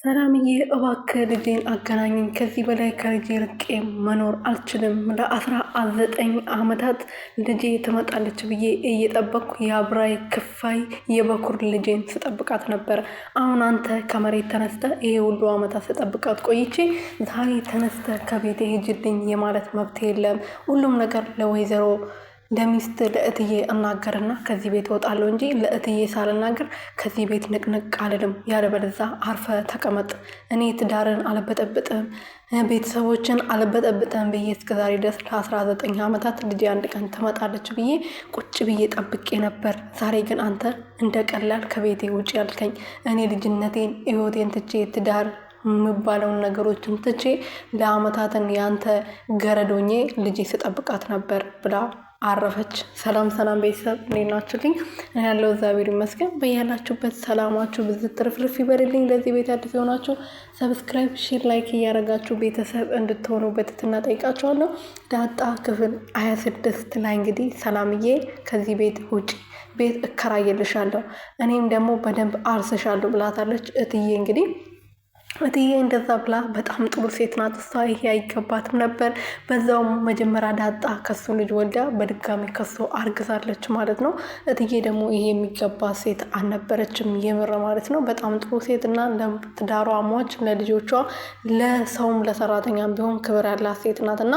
ሰላምዬ እባክህ ልጄን አገናኘኝ። ከዚህ በላይ ከልጄ ርቄ መኖር አልችልም። ለ19 ዓመታት ልጄ ትመጣለች ብዬ እየጠበቅኩ የአብራይ ክፋይ የበኩር ልጄን ስጠብቃት ነበር። አሁን አንተ ከመሬት ተነስተ ይሄ ሁሉ ዓመታት ስጠብቃት ቆይቼ ዛሬ ተነስተ ከቤቴ ሂጅልኝ የማለት መብት የለም። ሁሉም ነገር ለወይዘሮ ለሚስት ለእትዬ እናገርና ከዚህ ቤት እወጣለሁ እንጂ ለእትዬ ሳልናገር ከዚህ ቤት ንቅንቅ አልልም። ያለበለዚያ አርፈ ተቀመጥ። እኔ ትዳርን አልበጠብጥም፣ ቤተሰቦችን አልበጠብጥም ብዬ እስከዛሬ ድረስ ለ19 ዓመታት ልጄ አንድ ቀን ትመጣለች ብዬ ቁጭ ብዬ ጠብቄ ነበር። ዛሬ ግን አንተ እንደ ቀላል ከቤቴ ውጭ ያልከኝ። እኔ ልጅነቴን ህይወቴን ትቼ ትዳር የሚባለውን ነገሮችን ትቼ ለአመታትን ያንተ ገረዶኜ ልጄ ስጠብቃት ነበር ብላ አረፈች። ሰላም ሰላም ቤተሰብ እንዴት ናችሁልኝ? እኔ ያለው እግዚአብሔር ይመስገን። በያላችሁበት ሰላማችሁ ብዝት ትርፍርፍ ይበልልኝ። ለዚህ ቤት አዲስ የሆናችሁ ሰብስክራይብ፣ ሼር፣ ላይክ እያደረጋችሁ ቤተሰብ እንድትሆኑ በትህትና ጠይቃችኋለሁ። ዳጣ ክፍል 26 ላይ እንግዲህ ሰላምዬ ከዚህ ቤት ውጪ ቤት እከራየልሻለሁ እኔም ደግሞ በደንብ አርስሻለሁ ብላታለች። እትዬ እንደዛ ብላ በጣም ጥሩ ሴት ናት እሷ። ይሄ አይገባትም ነበር። በዛውም መጀመሪያ ዳጣ ከሱ ልጅ ወልዳ በድጋሚ ከሱ አርግዛለች ማለት ነው። እትዬ ደግሞ ይሄ የሚገባ ሴት አልነበረችም የምር ማለት ነው። በጣም ጥሩ ሴት እና ለትዳሯ ሟች፣ ለልጆቿ፣ ለሰውም ለሰራተኛም ቢሆን ክብር ያላት ሴት ናት እና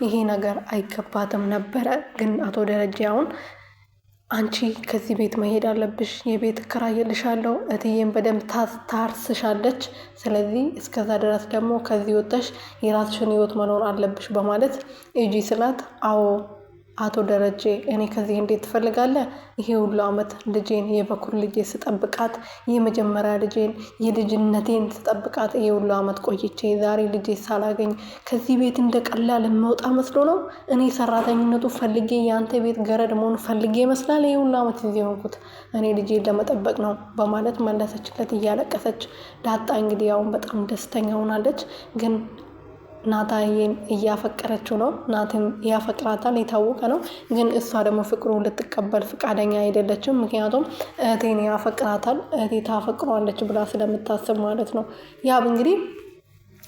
ይሄ ነገር አይገባትም ነበረ። ግን አቶ ደረጀ አሁን አንቺ ከዚህ ቤት መሄድ አለብሽ፣ የቤት እከራይልሻለሁ፣ እትዬን በደንብ ታርስሻለች። ስለዚህ እስከዛ ድረስ ደግሞ ከዚህ ወጥተሽ የራስሽን ህይወት መኖር አለብሽ በማለት እጂ ስላት፣ አዎ አቶ ደረጀ እኔ ከዚህ እንዴት ትፈልጋለህ? ይሄ ሁሉ ዓመት ልጄን የበኩር ልጄ ስጠብቃት፣ የመጀመሪያ ልጄን የልጅነቴን ስጠብቃት ይሄ ሁሉ ዓመት ቆይቼ ዛሬ ልጄ ሳላገኝ ከዚህ ቤት እንደ ቀላል የምወጣ መስሎ ነው? እኔ ሰራተኝነቱ ፈልጌ የአንተ ቤት ገረድ መሆኑ ፈልጌ ይመስላል ይሄ ሁሉ ዓመት ጊዜ ሆንኩት? እኔ ልጄን ለመጠበቅ ነው በማለት መለሰችለት እያለቀሰች። ዳጣ እንግዲህ አሁን በጣም ደስተኛ ሆናለች። ግን ናታዬን እያፈቀረችው ነው። ናትም ያፈቅራታል፣ የታወቀ ነው። ግን እሷ ደግሞ ፍቅሩን ልትቀበል ፍቃደኛ አይደለችም። ምክንያቱም እህቴን ያፈቅራታል፣ እህቴ ታፈቅሯለች ብላ ስለምታስብ ማለት ነው። ያብ እንግዲህ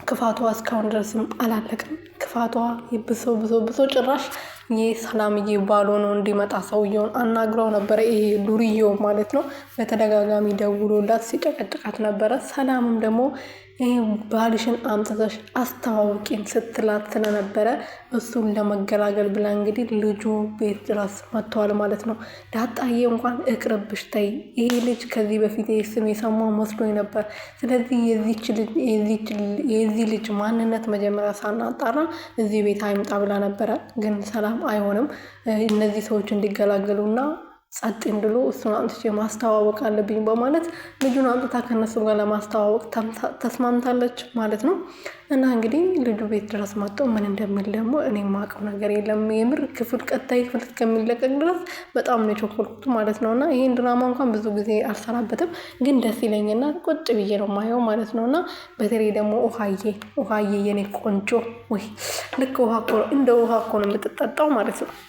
ክፋቷ እስካሁን ድረስም አላለቅም። ክፋቷ ብሶ ጭራሽ የሰላምዬ ባል ሆኖ እንዲመጣ ሰውየውን አናግረው ነበረ። ይሄ ዱርዬው ማለት ነው። በተደጋጋሚ ደውሎላት ሲጨቀጭቃት ነበረ። ሰላምም ደግሞ ይሄ ባልሽን አምጥተሽ አስተዋውቂን ስትላት ስለነበረ እሱን ለመገላገል ብላ እንግዲህ ልጁ ቤት ድረስ መጥተዋል ማለት ነው። ዳጣዬ እንኳን እቅርብሽ ተይ፣ ይሄ ልጅ ከዚህ በፊት ስም የሰማው መስሎኝ ነበር። ስለዚህ የዚህ ልጅ ማንነት መጀመሪያ ሳናጣራ እዚህ ቤት አይምጣ ብላ ነበረ። ግን ሰላም አይሆንም፣ እነዚህ ሰዎች እንዲገላገሉና ጸጥ እንድሉ እሱን አምጥቼ ማስተዋወቅ አለብኝ በማለት ልጁን አምጥታ ከነሱ ጋር ለማስተዋወቅ ተስማምታለች ማለት ነው። እና እንግዲህ ልጁ ቤት ድረስ መጥቶ ምን እንደሚል ደግሞ እኔ የማውቀው ነገር የለም። የምር ቀጣይ ክፍል እስከሚለቀቅ ድረስ በጣም ነው የቸኮልኩት ማለት ነው። እና ይሄን ድራማ እንኳን ብዙ ጊዜ አልሰራበትም፣ ግን ደስ ይለኝና ቁጭ ብዬ ነው ማየው ማለት ነው። እና በተለይ ደግሞ ውሃዬ የኔ ቆንጆ፣ ወይ ልክ ውሃ እኮ እንደ ውሃ እኮ ነው የምትጠጣው ማለት ነው።